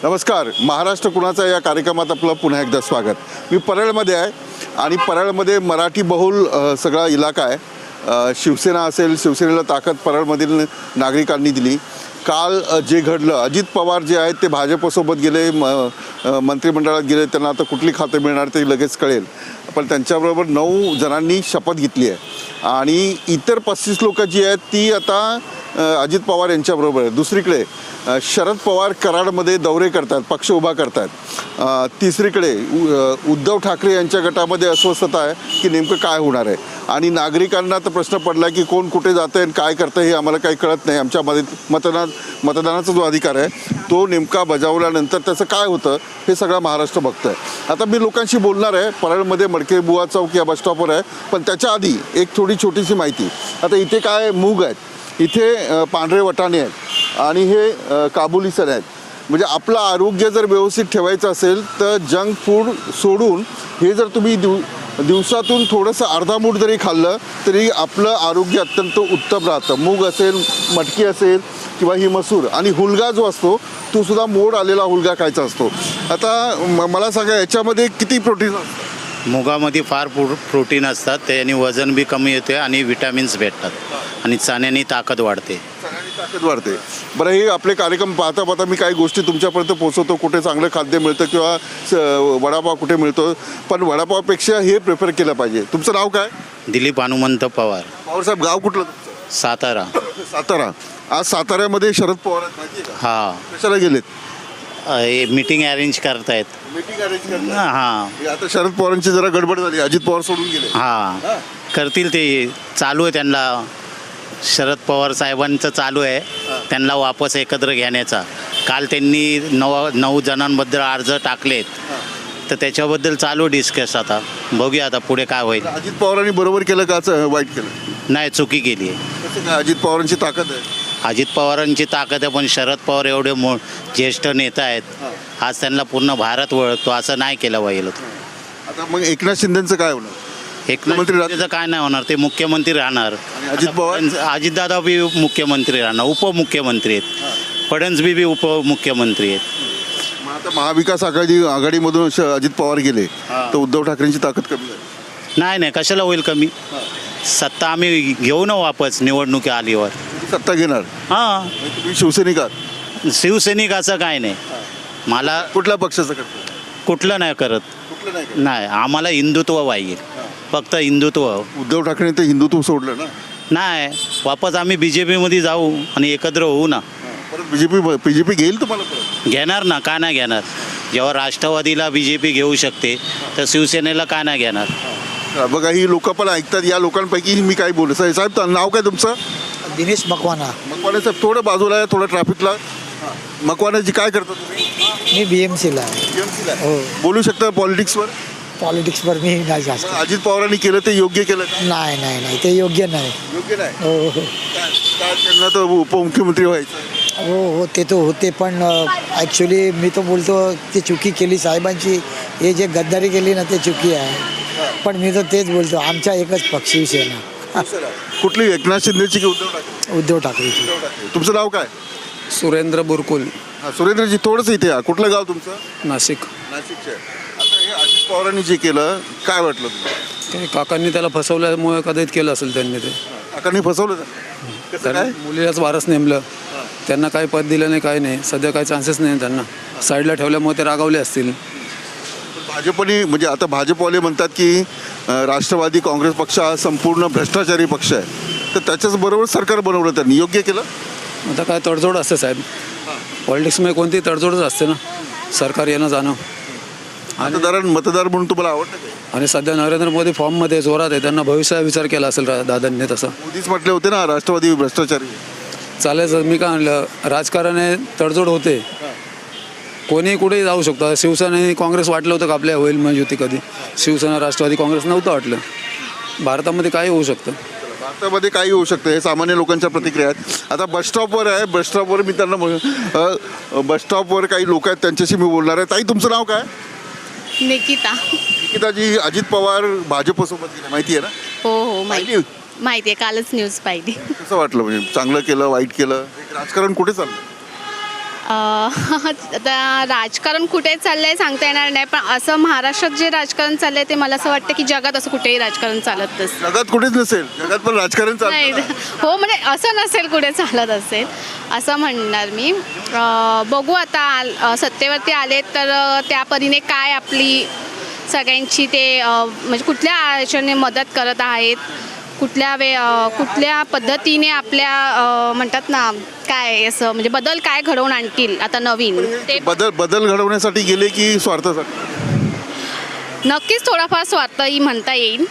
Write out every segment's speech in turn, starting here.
नमस्कार, महाराष्ट्र कुणाचा या कार्यक्रमात आपलं पुन्हा एकदा स्वागत. मी परळमध्ये आहे आणि परळमध्ये मराठी बहुल सगळा इलाका आहे. शिवसेना असेल, शिवसेनेला ताकद परळमधील नागरिकांनी दिली. काल जे घडलं, अजित पवार जे आहेत ते भाजपसोबत गेले, मंत्रिमंडळात गेले. त्यांना आता कुठली खाते मिळणार ते लगेच कळेल. पण त्यांच्याबरोबर 9 जणांनी शपथ घेतली आहे आणि इतर 35 लोक जी आहेत ती आता अजित पवार यांच्याबरोबर आहे. दुसरीकडे शरद पवार कराडमध्ये दौरे करतात, पक्ष उभा करतात. तिसरीकडे उद्धव ठाकरे यांच्या गटामध्ये अस्वस्थता आहे की नेमकं काय होणार आहे. आणि तर प्रश्न पडला की कोण कुठे जातं आहे, काय करतं हे आम्हाला काही कळत नाही. आमच्यामध्ये मतदानाचा जो अधिकार आहे तो नेमका बजावल्यानंतर त्याचं काय होतं हे सगळा महाराष्ट्र बघतोय. आता मी लोकांशी बोलणार आहे. परळमध्ये मडके बुवा चौक या बसस्टॉपवर आहे. पण त्याच्या आधी एक थोडी छोटीशी माहिती. आता इथे काय मूग आहेत, इथे पांढरे वटाणे आहेत आणि हे काबुली चणे आहेत. म्हणजे आपलं आरोग्य जर व्यवस्थित ठेवायचं असेल तर जंक फूड सोडून हे जर तुम्ही दिवसातून थोडंसं अर्धा मूठ जरी खाल्लं तरी आपलं आरोग्य अत्यंत उत्तम राहतं. मूग असेल, मटकी असेल किंवा ही मसूर, आणि हुलगा जो असतो तो सुद्धा मोड आलेला हुलगा खायचा असतो. आता मला सांगा, याच्यामध्ये किती प्रोटीन असतं? मुगामध्ये फार प्रोटीन असतात, त्याने वजन बी कमी येते आणि विटॅमिन्स भेटतात आणि चण्याने ताकद वाढते. ताकद वाढते. बरं, हे आपले कार्यक्रम पाहता पाहता मी काही गोष्टी तुमच्यापर्यंत पोहोचवतो. कुठे चांगलं खाद्य मिळतं किंवा वडापाव कुठे मिळतो. पण वडापावपेक्षा हे प्रिफर केलं पाहिजे. तुमचं नाव काय? दिलीप हनुमंत पवार. पवार साहेब, गाव कुठलं तुमचं? सातारा. सातारा. आज साताऱ्यामध्ये शरद पवार आहेत, माहिती आहे का? हां, कशाला गेलेत? मीटिंग अरेंज करतायत. मीटिंग अरेंज करणार. हां आता शरद पवारांची जरा गडबड झाली, अजित पवार सोडून गेले. हां, करतील ते. चालू आहे त्यांना, शरद पवार साहेबांचं चालू आहे त्यांना वापस एकत्र घेण्याचा. काल त्यांनी 9 जणांबद्दल अर्ज टाकलेत, तर त्याच्याबद्दल चालू डिस्कस. आता बघूया आता पुढे काय होईल. अजित पवारांनी बरोबर केलं का वाईट केलं? नाही, चुकी केली आहे. कसं काय? अजित पवारांची ताकद आहे. अजित पवारांची ताकद आहे, पण शरद पवार एवढे ज्येष्ठ नेता आहेत, आज त्यांना पूर्ण भारत ओळखतो. असं नाही केलं पाहिजे. आता मग एकनाथ शिंदेचं काय होणार? एकनाथ काय नाही होणार, ते मुख्यमंत्री राहणार. अजित पवार? अजितदादा बी मुख्यमंत्री राहणार, उपमुख्यमंत्री आहेत. फडणवीस बी उपमुख्यमंत्री आहेत. मग आता महाविकास आघाडीमधून अजित पवार गेले तर उद्धव ठाकरेंची ताकद कमी झाली? नाही, कशाला होईल कमी? सत्ता आम्ही घेऊ ना वापस निवडणुकी आल्यावर. सत्ता घेणार? हां, तुम्ही शिवसैनिक आहात? शिवसैनिक असं काय नाही. मला कुठल्या पक्षाचं करतो? कुठलं नाही करत. कुठलं नाही? नाही, आम्हाला हिंदुत्व पाहिजे, फक्त हिंदुत्व. उद्धव ठाकरे तर हिंदुत्व सोडलं ना. नाही, वापस आम्ही BJP जाऊ आणि एकत्र होऊ ना. परत बीजेपी घेईल तुम्हाला परत? घेणार ना, का नाही घेणार? जेव्हा राष्ट्रवादीला BJP घेऊ शकते तर शिवसेनेला का नाही घेणार? बघा, ही लोक पण ऐकतात. या लोकांपैकी मी काय बोलू? साहेब, नाव काय तुमचं? दिनेश मकवाना. मकवाने साहेब, थोडं बाजूला आहे, थोडं ट्रॅफिकला. मकवानाजी, काय करता तुम्ही? मी BMCला आहे. हो. बोलू शकता पॉलिटिक्सवर? पॉलिटिक्सवर मी नाही जास्त. अजित पवारांनी केलं ते योग्य केलं का? नाही, ते योग्य नाही. योग्य नाही. हो, काय त्यांना तर उपमुख्यमंत्री व्हायचं? हो, ते तर होते, पण ॲक्च्युली मी तो बोलतो ती चुकी केली साहेबांची. हे जे गद्दारी केली ना ते चुकी आहे. पण मी तर तेच बोलतो, आमचा एकच पक्ष शिवसेना. कुठली, एकनाथ शिंदेची की उद्धव ठाकरे? उद्धव ठाकरेची. तुमचं नाव काय? सुरेंद्र बुरकुल. सुरेंद्रजी, थोडंसं इथे या. कुठलं गाव तुमचं? नाशिक. नाशिकचे. आता हे अजित पवारांनी जे केलं, काय वाटलं तुम्हाला? ते काकांनी त्याला फसवल्यामुळे कदाचित केलं असेल त्यांनी ते. काकांनी फसवलं का? कसं काय? मुलीलाच वारस नेमलं, त्यांना काही पद दिलं नाही, काही नाही. सध्या काही चान्सेस नाही त्यांना. साईडला ठेवल्यामुळे ते रागावले असतील. भाजपने, म्हणजे आता भाजपवाले म्हणतात की राष्ट्रवादी काँग्रेस पक्ष हा संपूर्ण भ्रष्टाचारी पक्ष आहे, तर त्याच्याच बरोबर सरकार बनवलं. त्यांनी योग्य केलं? आता काय तडजोड असते साहेब, पॉलिटिक्समध्ये कोणती तडजोडच असते ना, सरकार येणं जाणं. मतदार म्हणून तुम्हाला आवडतं काय? आणि सध्या नरेंद्र मोदी फॉर्ममध्ये जोरात आहे, त्यांना भविष्याचा विचार केला असेल दादांनी. तसं मोदीच म्हटले होते ना, राष्ट्रवादी भ्रष्टाचारी. चालेल, मी काय म्हणलं, राजकारणाने तडजोड होते, कोणीही कुठेही जाऊ शकतो. शिवसेना आणि काँग्रेस वाटलं होतं का आपल्या होईल म्हणजे होती कधी? शिवसेना राष्ट्रवादी काँग्रेस नव्हतं वाटलं. भारतामध्ये काही होऊ शकतं. भारतामध्ये काही होऊ शकतं, हे सामान्य लोकांच्या प्रतिक्रिया आहेत. आता बसस्टॉपवर आहे. बसस्टॉपवर मी त्यांना बसस्टॉपवर काही लोक आहेत, त्यांच्याशी मी बोलणार आहे. ताई, तुमचं नाव काय? निकिताजी, अजित पवार भाजपसोबत गेले, माहिती आहे ना? हो, माहिती आहे. कालच न्यूज पाहिली. कसं वाटलं? म्हणजे चांगलं केलं, वाईट केलं? राजकारण कुठे चाललं? आता राजकारण कुठे चाललंय सांगता येणार नाही, पण असं महाराष्ट्रात जे राजकारण चाललंय ते मला असं वाटतं की जगात असं कुठेही राजकारण चालत नसतं. जगात कुठेच नसेल, जगात पण राजकारण नाही चालतं. हो, म्हणजे असं नसेल कुठे चालत असेल असं म्हणणार मी. बघू आता सत्तेवरती आले तर त्या परीने काय आपली सगळ्यांची ते म्हणजे कुठल्या आयोजने मदत करत आहेत, कुठल्या पद्धतीने आपल्या म्हणतात ना काय असं म्हणजे बदल काय घडवून आणतील आता नवीन ते बदल घडवण्यासाठी गेले की स्वार्थासाठी? नक्कीच थोडाफार स्वार्थही म्हणता येईल,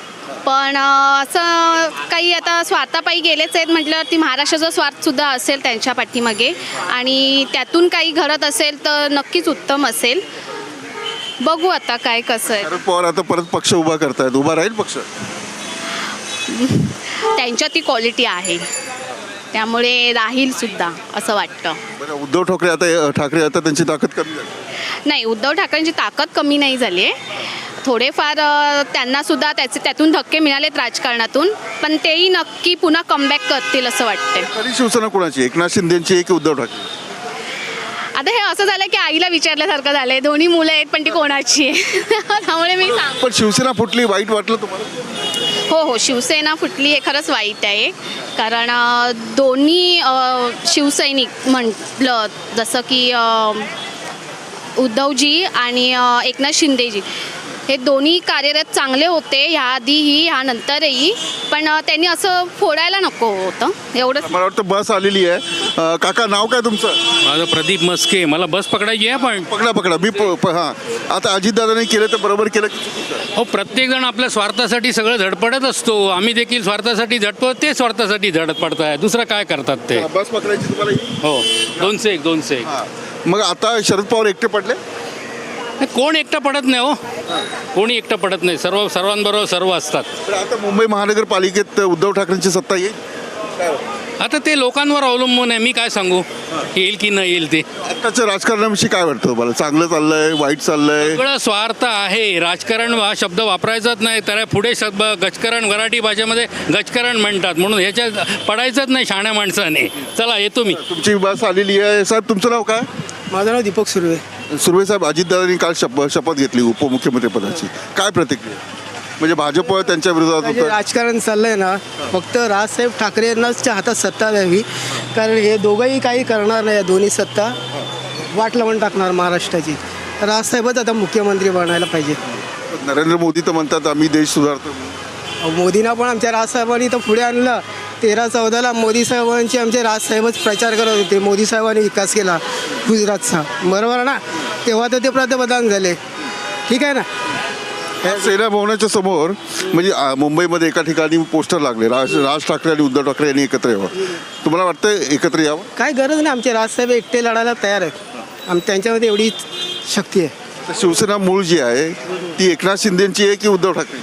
पण असं काही आता स्वार्थापायी गेलेच आहेत म्हटल्यावरती महाराष्ट्राचा स्वार्थसुद्धा असेल त्यांच्या पाठीमागे आणि त्यातून काही घडत असेल तर नक्कीच उत्तम असेल. बघू आता काय कसं आहे. शरद पवार आता परत पक्ष उभा करतायत, उभा राहील पक्ष? त्यांच्यात ती क्वालिटी आहे त्यामुळे राहील सुद्धा असं वाटतं. बरं, उद्धव ठाकरे आता त्यांची ताकद कमी झाली? नाही, उद्धव ठाकरेंची ताकद कमी नाही झाली आहे. थोडेफार त्यांना सुद्धा त्यातून धक्के मिळालेत राजकारणातून, पण तेही नक्की पुन्हा कमबॅक करतील असं वाटते. तरी शिवसेना कोणाची? एकनाथ शिंदेची आहे की उद्धव ठाकरे? आता हे असं झालं की आईला विचारल्यासारखं झालंय, दोन्ही मुलं आहेत पण ती कोणाची आहे त्यामुळे मी सांग पण शिवसेना फुटली, वाईट वाटलं तुम्हाला? हो, शिवसेना फुटली हे खरंच वाईट आहे. कारण दोन्ही शिवसैनिक म्हटलं जसं की उद्धवजी आणि एकनाथ शिंदेजी हे दोन्ही कार्यरत चांगले होते ह्याआधीही ह्यानंतरही, पण त्यांनी असं फोडायला नको होतं एवढंच. मला वाटतं बस आलेली आहे. काका, नाव काय तुमचं? माझं प्रदीप मस्के. मला बस पकडायची आहे पण पकडा मी हां. आता अजितदादांनी केलं तर बरोबर केलं की चुकीचं आहे? हो, प्रत्येकजण आपल्या स्वार्थासाठी सगळं धडपडत असतो. आम्ही देखील स्वार्थासाठी झटपतो, ते स्वार्थासाठी धडपडत आहे. दुसरं काय करतात ते? बस पकडायची तुम्हाला ही? हो, 201. हां. मग आता शरद पवार एकटे पडले? कोण एकटं पडत नाही हो, कोणी एकटं पडत नाही. सर्वांबरोबर सर्व असतात. तर आता मुंबई महानगरपालिकेत उद्धव ठाकरेंची सत्ता येईल? आता ते लोकांवर अवलंबून आहे. मी काय सांगू येईल की नाही येईल ते. आताच्या राजकारणाविषयी काय वाटतं तुम्हाला? चांगलं चाललंय, वाईट चाललंय? सगळं स्वार्थ आहे. राजकारण हा शब्द वापरायचाच नाही. तर पुढे शब्द गजकरण, मराठी भाषेमध्ये गजकरण म्हणतात, म्हणून ह्याच्यात पडायचंच नाही शाण्या माणसाने. चला येतो मी. तुमची बस आलेली आहे. साहेब, तुमचं नाव काय? माझं नाव दीपक सुर्वे. सुर्वे साहेब, अजितदादांनी काल शपथ घेतली उपमुख्यमंत्री पदाची. काय प्रतिक्रिया? म्हणजे भाजप त्यांच्या विरोधात जे होतं. राजकारण चाललंय ना, फक्त राजसाहेब ठाकरे यांनाच हातात सत्ता द्यावी, कारण हे दोघंही काही करणार नाही. या दोन्ही सत्ता वाट लावून टाकणार महाराष्ट्राची. राजसाहेबच आता मुख्यमंत्री बनायला पाहिजे. नरेंद्र मोदी तर म्हणतात आम्ही देश सुधारतो. मोदींना पण आमच्या राजसाहेबांनी तर पुढे आणलं. 13-14ला मोदी साहेबांचे आमचे राजसाहेबच प्रचार करत होते. मोदी साहेबांनी विकास केला गुजरातचा, बरोबर ना? तेव्हा तर ते पंतप्रधान झाले. ठीक आहे ना? सेना भवनाच्या समोर म्हणजे मुंबईमध्ये एका ठिकाणी पोस्टर लागले, राज ठाकरे आणि उद्धव ठाकरे यांनी एकत्र यावं. तुम्हाला वाटतं एकत्र यावं? काय गरज नाही. आमचे राजसाहेब एकटे लढायला तयार आहेत. त्यांच्यामध्ये एवढी शक्ती आहे. तर शिवसेना मूळ जी आहे ती एकनाथ शिंदेची आहे की उद्धव ठाकरे?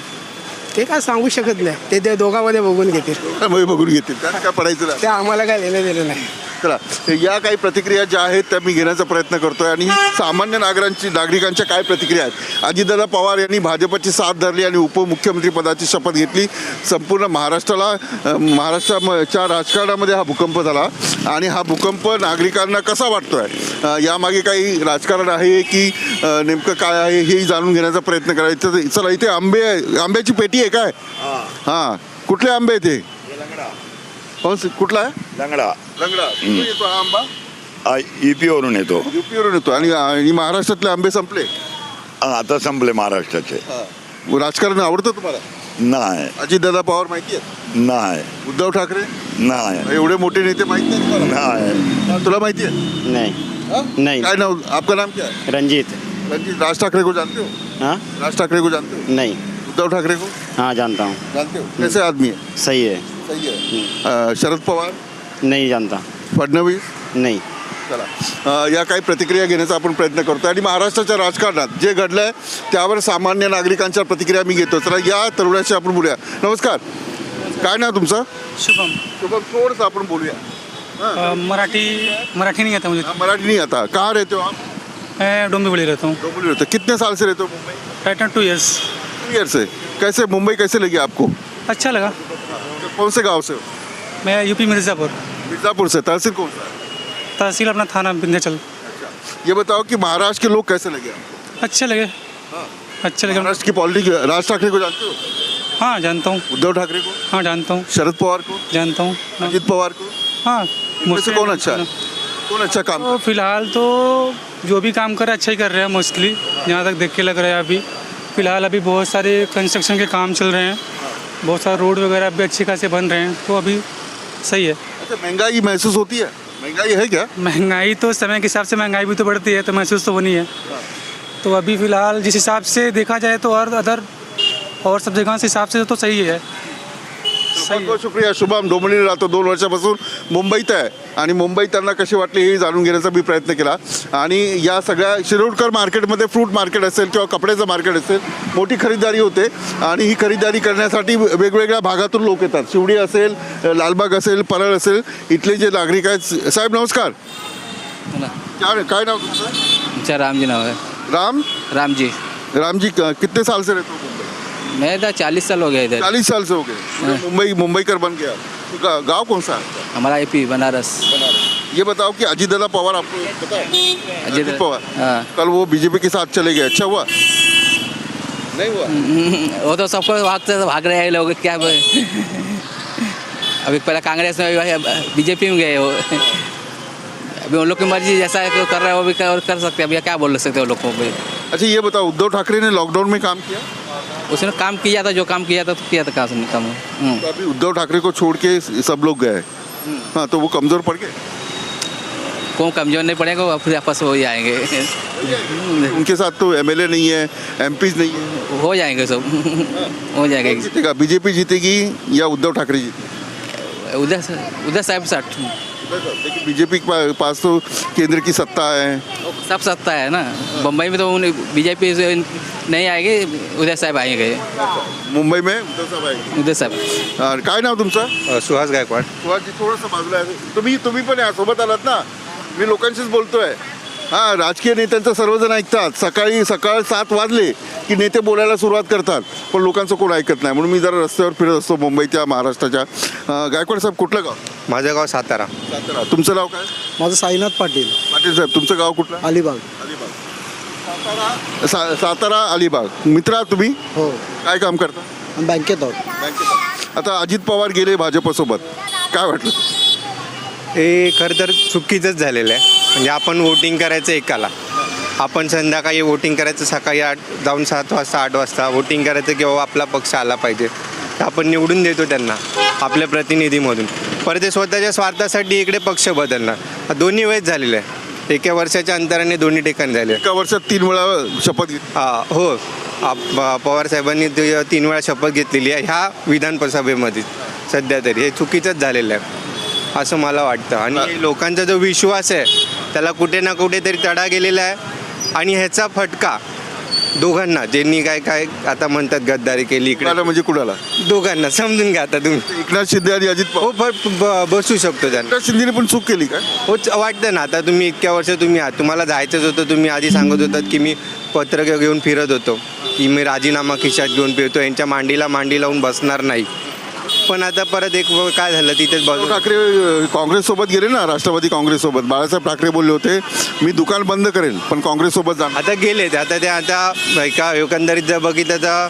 ते काय सांगू शकत नाही. ते दोघांमध्ये बघून घेतील. बघून घेतील, त्यात काय पडायचं नाही. ते आम्हाला काय लेणं देणं नाही. चला, या काही प्रतिक्रिया ज्या आहेत त्या मी घेण्याचा प्रयत्न करतोय आणि सामान्य नागरिकांच्या काय प्रतिक्रिया आहेत. अजितदादा पवार यांनी भाजपची साथ धरली आणि उपमुख्यमंत्री पदाची शपथ घेतली. संपूर्ण महाराष्ट्राच्या राजकारणामध्ये हा भूकंप झाला आणि हा भूकंप नागरिकांना कसा वाटतोय, यामागे काही राजकारण आहे की नेमकं काय आहे हे जाणून घेण्याचा प्रयत्न करायचा. चला, इथे आंब्याची पेटी आहे काय? हां, कुठले आंबे आहेत हे? कुठला आहे? लंगडा लंगडा. कुठून येतो हा आंबा? ईपी वरून येतो. युपीवरून येतो. आणि महाराष्ट्रातले आंबे संपले? आता संपले महाराष्ट्राचे. राजकारण आवडतं तुम्हाला? नाही. अजितदादा पवार माहिती आहे? नाही. उद्धव ठाकरे? नाही. एवढे मोठे नेते माहिती नाही तुम्हाला? नाही. तुला माहिती आहे? नहीं काय नाव? आपका नाम क्या है? रंजीत. रंजीत. राज ठाकरे को जानते हो? हाँ राज ठाकरे को जानते हो? नहीं. उद्धव ठाकरे को हाँ जानता हूँ. जानते हो? कैसे आदमी है? सही है. सही है. शरद पवार? नहीं जानता. फडणवीस? नहीं. चला, या काही प्रतिक्रिया घेण्याचा आपण प्रयत्न करतो आणि महाराष्ट्राच्या राजकारणात जे घडलंय त्यावर सामान्य नागरिकांच्या प्रतिक्रिया मी घेतो. चला, या तरुणाशी आपण बोलूया. नमस्कार, काय नाव तुमचं? शुभम. शुभम, थोडंसं आपण बोलूया. मराठी नहीं आता मुझे. मराठी नहीं आता. कहाँ रहते हो आप? मैं डोंबिवली रहता हूँ. डोंबिवली रहते हो. कितने साल से रहते हो Mumbai? Right now 2 years. 2 year से. कैसे मुंबई कैसे लगी आपको? अच्छा लगा. कौन से गांव से हो? मैं यूपी मिर्ज़ापुर. मिर्ज़ापुर से. तहसील कौन सा? तहसील अपना थाना विंध्याचल. ये बताओ कि महाराष्ट्र के लोग कैसे लगे आपको? अच्छे लगे, अच्छे लगे। महाराष्ट्र की पॉलिटिक्स, राज ठाकरे को जानते हो? हाँ जानता हूँ, उद्धव ठाकरे को, हाँ जानता हूँ, शरद पवार को, जानता हूँ। हाँ, अजित पवार को? हाँ इनमें से कौन अच्छा है? कौन अच्छा काम तो फिलहाल तो जो भी काम कर रहे हैं अच्छा ही कर रहे हैं मोस्टली, जहाँ तक देख के लग रहा है। अभी फिलहाल अभी बहुत सारे कंस्ट्रक्शन के काम चल रहे हैं, बहुत सारे रोड वगैरह भी अच्छे खासे बन रहे हैं, तो अभी सही है। अच्छा, महंगाई महसूस होती है? महंगाई है क्या? महंगाई तो समय के हिसाब से महंगाई भी तो बढ़ती है, तो महसूस तो होनी है। तो अभी फ़िलहाल जिस हिसाब से देखा जाए तो और सब जगह से हिसाब से तो सही है। बहुत बहुत शुक्रिया. शुभम डोंबिवलीला राहतो, 2 वर्षापासून मुंबईत आहे आणि मुंबईत त्यांना कशी वाटली हे जाणून घेण्याचा मी प्रयत्न केला. आणि या सगळ्या शिरोडकर मार्केटमध्ये फ्रूट मार्केट असेल किंवा कपड्याचं मार्केट असेल, मोठी खरीदारी होते आणि ही खरीदारी करण्यासाठी वेगवेगळ्या भागातून लोक येतात. शिवडी असेल, लालबाग असेल, परळ असेल, इथले जे नागरिक आहेत. साहेब नमस्कार. काय नाव तुमचं? अच्छा राम जी नाम है। राम जी। राम जी कितने साल से रहते हो मुंबई? मैं इधर 40 साल हो गया इधर। 40 साल से हो गए. मुंबईकर बन गया. तो गाँव कौन सा है? हमारा एपी बनारस। ये बताओ कि अजीत दादा पवार आपको पता है? अजीत पवार हाँ। कल वो बीजेपी के साथ चले गए, अच्छा हुआ? नहीं हुआ? वो तो सबको भाग रहे हैं लोग, क्या अभी पहले कांग्रेस में बीजेपी में गए वो। अभी उन लोग की मर्जी जैसा कर रहा है वो भी कर सकते हैं। अभी क्या बोल सकते हैं वो लोग को भी। अच्छा ये बताओ, उद्धव ठाकरे ने लॉकडाउन में काम किया? उसने काम किया था, जो काम किया था तो किया था, कहाँ से काम। तो अभी उद्धव ठाकरे को छोड़ के सब लोग गए. हाँ, तो वो कमजोर पड़ गए. कौन कमजोर नहीं पड़ेगा, वो फिर आपस हो ही आएंगे। उनके साथ तो एमएलए नहीं है, एमपीज नहीं है. हो जाएंगे सब, हो जाएंगे। जीतेगा बीजेपी जीतेगी या उद्धव ठाकरे जीतेगी? उधर साहब 60। लेकिन बीजेपी के पास तो केंद्र की सत्ता है. सब सत्ता है ना। बम्बई में तो बीजेपी से नहीं आएगी, उदय साहब आएंगे। मुंबई में उद्धव साहेब आएंगे. उदय साहेब. काय नाव तुमचं? सुहास गायकवाड. सुहासजी थोडंसं बाजूला आहे. तुम्ही पण या सोबत आलात ना. मी लोकांशीच बोलतोय. हां, राजकीय नेत्यांचं सर्वजण ऐकतात. सकाळ 7 वाजले की नेते बोलायला सुरुवात करतात, पण लोकांचं कोण ऐकत नाही. म्हणून मी जरा रस्त्यावर फिरत असतो मुंबईच्या, महाराष्ट्राच्या. गायकवाड साहेब कुठलं गाव? माझं गाव सातारा. सातारा. तुमचं नाव काय? माझं साईनाथ पाटील, पाटील साहेब. तुमचं गाव कुठलं? अलिबाग. सातारा अलिबाग. मित्रा तुम्ही हो, काय काम करता? बँकेत आहोत. बँकेत. आता अजित पवार गेले भाजपसोबत, काय वाटलं? हे खरं तर चुकीचंच झालेलं आहे. म्हणजे आपण वोटिंग करायचं एकाला, आपण संध्याकाळी वोटिंग करायचं, सकाळी 7 वाजता 8 वाजता वोटिंग करायचं की बाबा आपला पक्ष आला पाहिजे. तर आपण निवडून देतो त्यांना आपल्या प्रतिनिधीमधून. परत ते स्वतःच्या स्वार्थासाठी इकडे पक्ष बदलणार. दोन्ही वेळेस झालेलं आहे. एका वर्षाच्या अंतराने दोन्ही ठिकाणी झाले. एका वर्षात 3 वेळा शपथ घेतली. हो, पवार साहेबांनी 3 वेळा शपथ घेतलेली आहे ह्या विधानसभेमध्ये. सध्या तरी हे चुकीचंच झालेलं आहे असं मला वाटतं. आणि लोकांचा जो विश्वास आहे त्याला कुठे ना कुठेतरी तडा गेलेला आहे. आणि ह्याचा फटका दोघांना, ज्यांनी काय आता म्हणतात गद्दारी केली इकडे, म्हणजे कुणाला? दोघांना समजून घ्या. आता तुम्ही एकनाथ शिंदे आणि अजित पवार. हो, बसू शकतो त्यांना. एकनाथ शिंदेने पण चूक केली काय? हो, वाटतं ना. आता तुम्ही इतक्या वर्ष तुम्हाला जायचंच होतं. तुम्ही आधी सांगत होतात की मी पत्र घेऊन फिरत होतो, की मी राजीनामा खिशात घेऊन फिरतो, यांच्या मांडीला मांडी लावून बसणार नाही. पण आता परत एक काय झालं, तिथेच उद्धव ठाकरे काँग्रेससोबत गेले ना, राष्ट्रवादी काँग्रेससोबत. बाळासाहेब ठाकरे बोलले होते मी दुकान बंद करेल पण काँग्रेससोबत जाणार. आता गेले ते. आता एका एकंदरीत जर बघितलं तर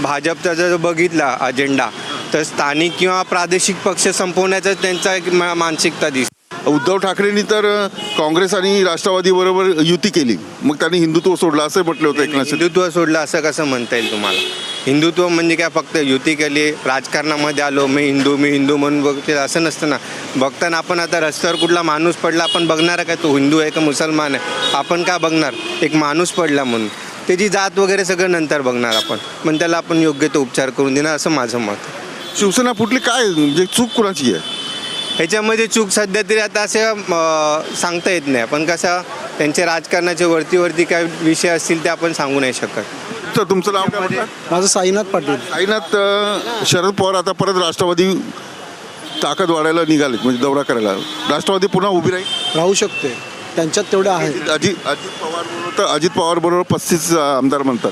भाजपचा जर बघितला अजेंडा, तर स्थानिक किंवा प्रादेशिक पक्ष संपवण्याचा त्यांचा एक मानसिकता दिसते. उद्धव ठाकरेंनी तर काँग्रेस आणि राष्ट्रवादी बरोबर युती केली, मग त्यांनी हिंदुत्व सोडलं असं म्हटलं होतं. एकनाथ शिंदे. हिंदुत्व सोडलं असं कसं म्हणता येईल तुम्हाला? हिंदुत्व म्हणजे काय फक्त युती केली, राजकारणामध्ये आलो मी हिंदू म्हणून बघते असं नसतं ना. बघताना आपण आता रस्त्यावर कुठला माणूस पडला आपण बघणार काय तो हिंदू आहे का मुसलमान आहे? आपण काय बघणार? एक माणूस पडला म्हणून त्याची जात वगैरे सगळं नंतर बघणार आपण. पण त्याला आपण योग्य तो उपचार करून देणार असं माझं मत. शिवसेना फुटली काय, म्हणजे चूक कुणाची आहे? ह्याच्यामध्ये चूक सध्या तरी आता असे सांगता येत नाही. पण कसं त्यांचे राजकारणाचे वरती काय विषय असतील ते आपण सांगू नाही शकत. तर तुमचं नाव काय म्हटलं? माझं साईनाथ पाटील. साईनाथ. शरद पवार आता परत राष्ट्रवादी ताकद वाढायला निघाले, म्हणजे दौरा करायला. राष्ट्रवादी पुन्हा उभी राहू शकते, त्यांच्यात तेवढं आहे. अजित पवार बरोबर 35 आमदार म्हणतात.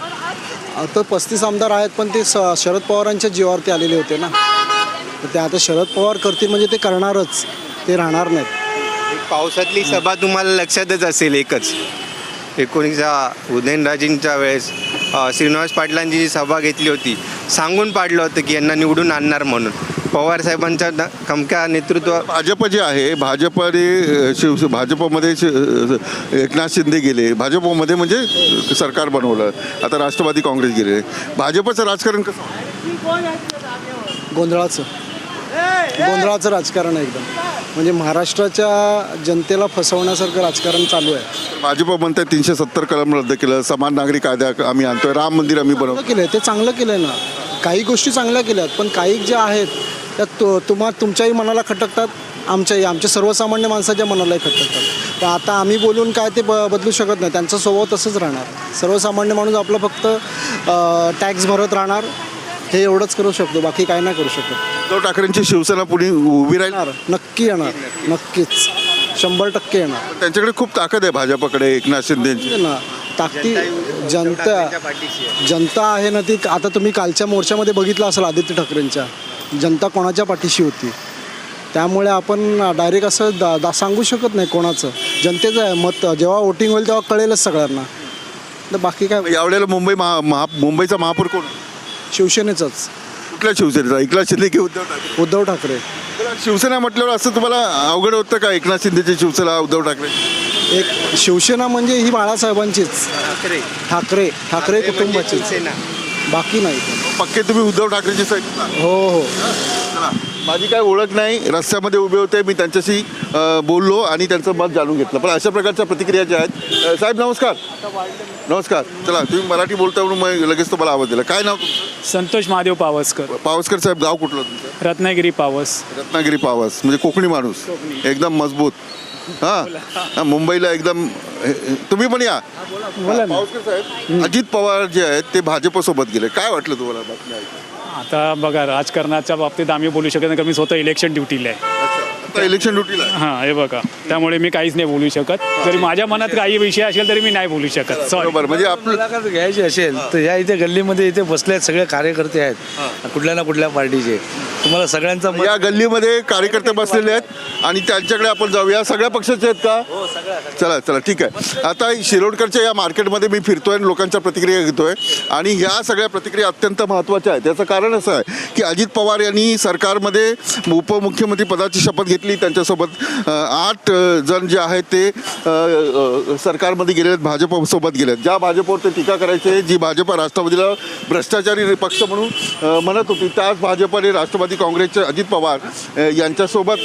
आता 35 आमदार आहेत, पण ते शरद पवारांच्या जीवावरती आलेले होते ना. तर ते आता शरद पवार करतील म्हणजे ते करणारच, ते राहणार नाहीत. पावसातली सभा तुम्हाला लक्षातच असेल एकच 19 उदयनराजेंच्या वेळेस श्रीनिवास पाटलांची जी सभा घेतली होती, सांगून पाडलं होतं की यांना निवडून आणणार म्हणून. पवारसाहेबांच्या खमक्या नेतृत्व. भाजप जे आहे, भाजपने भाजपमध्ये एकनाथ शिंदे गेले, भाजपमध्ये म्हणजे सरकार बनवलं. आता राष्ट्रवादी काँग्रेस गेले. भाजपचं राजकारण कसं? गोंधळाचं राजकारण आहे एकदम. म्हणजे महाराष्ट्राच्या जनतेला फसवण्यासारखं राजकारण चालू आहे. भाजप म्हणतात 370 कलम रद्द केलं, समान नागरी कायदा आम्ही आणतोय, राम मंदिर आम्ही बनवतो. केलं ते चांगलं केलं ना. काही गोष्टी चांगल्या केल्यात, पण काही ज्या आहेत त्यात तुमच्याही मनाला खटकतात, आमच्या सर्वसामान्य माणसाच्या मनालाही खटकतात. पण आता आम्ही बोलून काय ते बदलू शकत नाही. त्यांचा स्वभाव तसंच राहणार. सर्वसामान्य माणूस आपलं फक्त टॅक्स भरत राहणार, हे एवढंच करू शकतो, बाकी काय नाही करू शकत. उद्धव ठाकरेंची शिवसेना पुढे उभी राहील. नक्की येणार, नक्कीच 100% येणार. त्यांच्याकडे खूप ताकद आहे भाजपकडे, एकनाथ शिंदेची ना ताकदी. जनता आहे ना ती. आता तुम्ही कालच्या मोर्चामध्ये बघितलं असेल आदित्य ठाकरेंच्या, जनता कोणाच्या पाठीशी होती. त्यामुळे आपण डायरेक्ट असं सांगू शकत नाही कोणाचं. जनतेचं आहे मत. जेव्हा वोटिंग होईल तेव्हा कळेलच सगळ्यांना. तर बाकी काय. यावेळेला मुंबईचा महापौर कोण? शिवसेनेचंच. कुठल्या शिवसेनेचा? एकनाथ शिंदे की उद्धव ठाकरे? उद्धव ठाकरे. शिवसेना म्हटल्यावर असं तुम्हाला अवघड होतं का? एकनाथ शिंदेची शिवसेना, उद्धव ठाकरे? एक शिवसेना म्हणजे ही बाळासाहेबांचीच, ठाकरे कुटुंबाची, बाकी नाही. पक्के तुम्ही उद्धव ठाकरेची साईड? हो. चला, माझी काय ओळख नाही, रस्त्यामध्ये उभे होते, मी त्यांच्याशी बोललो आणि त्यांचं मत जाणून घेतलं. पण अशा प्रकारच्या प्रतिक्रिया ज्या आहेत. साहेब नमस्कार. नमस्कार. चला, तुम्ही मराठी बोलता म्हणून मग लगेच तुम्हाला आवाज दिला. काय नाव तुमचं? संतोष महादेव पावसकर. पावसकर साहेब, गाव कुठलं तुमचं? रत्नागिरी पावस. रत्नागिरी पावस म्हणजे कोकणी माणूस, एकदम मजबूत. हां, मुंबईला एकदम. तुम्ही पण या. पावसकर साहेब, अजित पवार जे आहेत ते भाजपसोबत गेले, काय वाटलं तुम्हाला बातमी ऐकून? आता बघा, राजकारणाच्या बाबतीत आम्ही बोलू शकत नाही, कारण मी स्वतः इलेक्शन ड्युटीला आहे. आता इलेक्शन ड्युटीला? हां, हे बघा, त्यामुळे मी काहीच नाही बोलू शकत. जरी माझ्या मनात काही विषय असेल तरी मी नाही बोलू शकत. बरोबर. म्हणजे आपलं मुलाखत घ्यायची असेल तर या इथे गल्लीमध्ये इथे बसले आहेत सगळे कार्यकर्ते आहेत, कुठल्या ना कुठल्या पार्टीचे. तुम्हाला सगळ्यांचा या गल्लीमध्ये कार्यकर्ते बसलेले आहेत आणि त्यांच्याकडे आपण जाऊया. सगळ्या पक्षाचे आहेत का? चला ठीक आहे. आता शिरोडकरच्या या मार्केटमध्ये मी फिरतोय आणि लोकांच्या प्रतिक्रिया घेतोय आणि ह्या सगळ्या प्रतिक्रिया अत्यंत महत्त्वाच्या आहेत. याचं कारण असं आहे की अजित पवार यांनी सरकारमध्ये उपमुख्यमंत्री पदाची शपथ घेतली. त्यांच्यासोबत 8 जण जे आहेत ते सरकारमध्ये गेलेले आहेत, भाजपसोबत गेले आहेत. ज्या भाजपवर ते टीका करायचे, जी भाजप राष्ट्रवादीला भ्रष्टाचारी पक्ष म्हणून म्हणत होती, त्याच भाजपने राष्ट्रवादी काँग्रेसचे अजित पवार यांच्यासोबत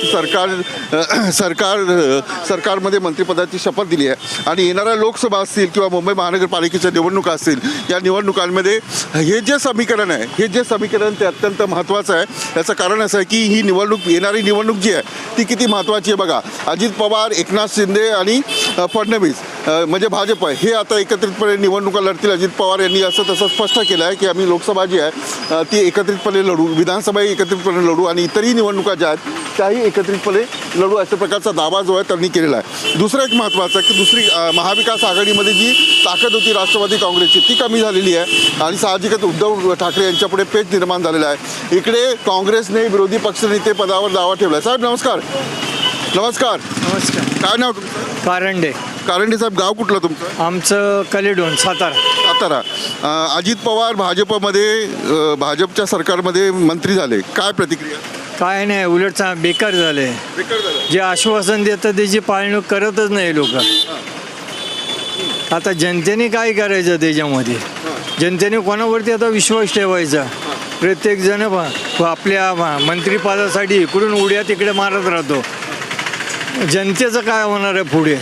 सरकारमध्ये मंत्रिपदाची शपथ दिली आहे. आणि येणाऱ्या लोकसभा असतील किंवा मुंबई महानगरपालिकेच्या निवडणुका असतील, या निवडणुकांमध्ये हे जे समीकरण ते अत्यंत महत्त्वाचं आहे. याचं कारण असं आहे की ही येणारी निवडणूक जी आहे ती किती महत्त्वाची आहे. बघा, अजित पवार, एकनाथ शिंदे आणि फडणवीस म्हणजे भाजप आहे, हे आता एकत्रितपणे निवडणुका लढतील. अजित पवार यांनी असं तसं स्पष्ट केलं आहे की आम्ही लोकसभा जी आहे ती एकत्रितपणे लढू, विधानसभाही एकत्रितपणे लढू आणि इतरही निवडणुका ज्या आहेत त्याही एकत्रितपणे लढू, अशा प्रकारचा दावा जो आहे त्यांनी केलेला आहे. दुसरं एक महत्त्वाचं की दुसरी महाविकास आघाडीमध्ये जी ताकद होती राष्ट्रवादी काँग्रेसची ती कमी झालेली आहे आणि साहजिकच उद्धव ठाकरे यांच्यापुढे पेच निर्माण झालेला आहे. इकडे काँग्रेसने विरोधी पक्षनेते पदावर दावा ठेवला आहे. साहेब नमस्कार. नमस्कार. काय नाव तुमचं? कारंडे साहेब, गाव कुठलं तुमचं? आमचं कलेडोन, सातारा. अजित पवार भाजपच्या सरकारमध्ये मंत्री झाले, काय प्रतिक्रिया? काय नाही, उलट बेकार झाले. जे आश्वासन देतात त्याची पाळणूक करतच नाही लोक. आता जनतेने काय करायचं त्याच्यामध्ये? जनतेने कोणावरती आता विश्वास ठेवायचा? प्रत्येकजण आपल्या मंत्रिपदासाठी इकडून उड्या तिकडे मारत राहतो. जनतेचं काय होणार आहे पुढे?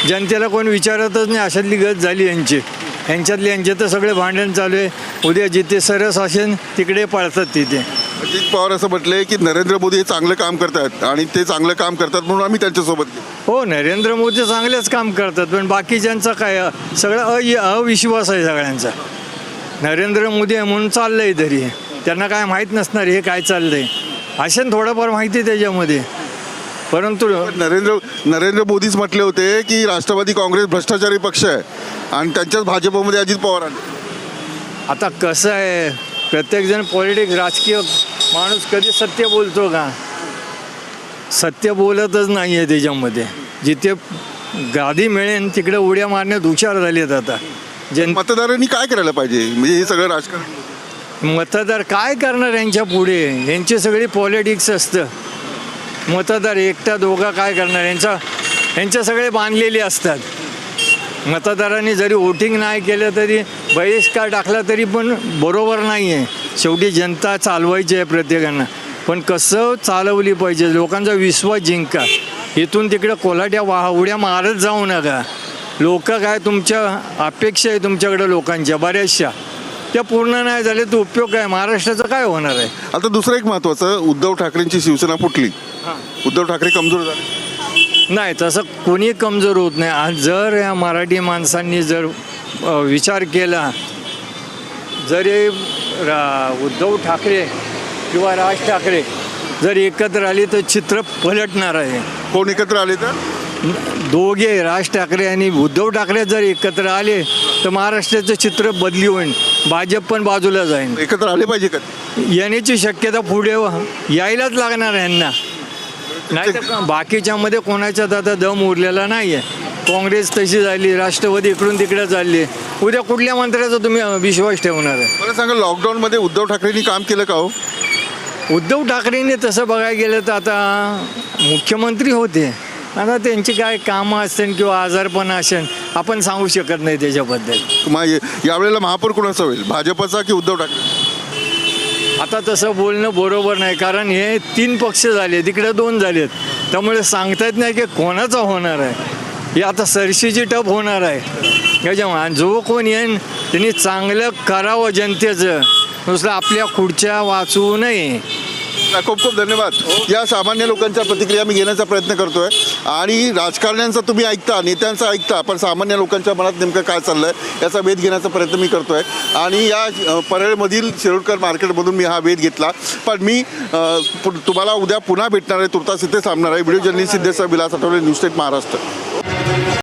जनतेला कोण विचारतच नाही. अशातली गत झाली यांचे तर सगळे भांडण चालू आहे. उद्या जिथे सरस असेल तिकडे पळतात तिथे. अजित पवार असं म्हटलंय की नरेंद्र मोदी हे चांगलं काम करतात आणि ते चांगलं काम करतात म्हणून आम्ही त्यांच्यासोबत. हो, नरेंद्र मोदी चांगलेच काम करतात, पण बाकीच्यांचा काय सगळं अविश्वास आहे सगळ्यांचा. नरेंद्र मोदी आहे म्हणून चाललंय, तरी त्यांना काय माहीत नसणार हे काय चाललंय. असेल थोडंफार माहिती त्याच्यामध्ये, परंतु नरेंद्र मोदीच म्हटले होते की राष्ट्रवादी काँग्रेस भ्रष्टाचारी पक्ष आहे आणि त्यांच्याच भाजपमध्ये अजित पवार आले. आता कसं आहे, प्रत्येकजण पॉलिटिक्स राजकीय माणूस कधी सत्य बोलतो का? सत्य बोलतच नाही आहे त्याच्यामध्ये. जिथे गादी मिळेल तिकडे उड्या मारण्यात हुशार झालेत आता. मतदारांनी काय करायला पाहिजे म्हणजे हे सगळं राजकारण मतदार काय करणार यांच्या पुढे? यांची सगळी पॉलिटिक्स असतं. मतदार एकटा दोघा काय करणार? यांच्या सगळे बांधलेले असतात. मतदारांनी जरी वोटिंग नाही केलं तरी बहिष्कार टाकला तरी पण बरोबर नाही आहे. शेवटी जनता चालवायची आहे प्रत्येकानं, पण कसं चालवली पाहिजे, लोकांचा विश्वास जिंका. इथून तिकडे कोलाट्या उड्या मारत जाऊ नका. लोक काय तुमच्या अपेक्षा आहे तुमच्याकडे लोकांच्या बऱ्याचशा, त्या पूर्ण नाही झाले तर उपयोग काय? महाराष्ट्राचं काय होणार आहे? आता दुसरं एक महत्त्वाचं, उद्धव ठाकरेंची शिवसेना फुटली, उद्धव ठाकरे कमजोर झाले. नाही, तसं कोणी कमजोर होत नाही. आज जर या मराठी माणसांनी जर विचार केला, जरी उद्धव ठाकरे किंवा राज ठाकरे जर एकत्र आले तर चित्र पलटणार आहे. कोण एकत्र आले तर? दोघे, राज ठाकरे आणि उद्धव ठाकरे जर एकत्र आले तर महाराष्ट्राचं चित्र बदली होईल. भाजप पण बाजूला जाईल. एकत्र आले पाहिजे का? येण्याची शक्यता पुढे यायलाच लागणार आहे यांना. नाही तर बाकीच्यामध्ये कोणाच्यात आता दम उरलेला नाही आहे. काँग्रेस तशी झाली, राष्ट्रवादी इकडून तिकडे चालली. उद्या कुठल्या मंत्र्याचा तुम्ही विश्वास ठेवणार आहे? मला सांगा, लॉकडाऊनमध्ये उद्धव ठाकरेंनी काम केलं का हो? उद्धव ठाकरेंनी तसं बघायला गेलं तर आता मुख्यमंत्री होते. आता त्यांची काय कामं असेल किंवा आजारपण असेल आपण सांगू शकत नाही त्याच्याबद्दल. यावेळेला महापौर कोणाचा होईल, भाजपचा की उद्धव ठाकरे? आता तसं बोलणं बरोबर नाही, कारण हे 3 पक्ष झाले, तिकडे 2 झालेत. त्यामुळे सांगता येत नाही की कोणाचा होणार आहे. हे आता सरशीची टप होणार आहे. त्याच्यामुळे जो कोण येईन त्यांनी चांगलं करावं जनतेचं, नुसतं आपल्या खुर्च्या वाचवू नये. खूप खूप धन्यवाद. या सामान्य लोकांच्या प्रतिक्रिया मी घेण्याचा प्रयत्न करतोय आणि राजकारण्यांचा तुम्ही ऐकता, नेत्यांचा ऐकता, पण सामान्य लोकांच्या मनात नेमकं काय चाललंय याचा वेध घेण्याचा प्रयत्न मी करतोय. आणि या परळमधील शिरोडकर मार्केटमधून मी हा वेध घेतला. पण मी तुम्हाला उद्या पुन्हा भेटणार आहे, तुर्तास इथे थांबणार आहे. Video journalist Siddheshwar Vilas Athawale, news state Maharashtra.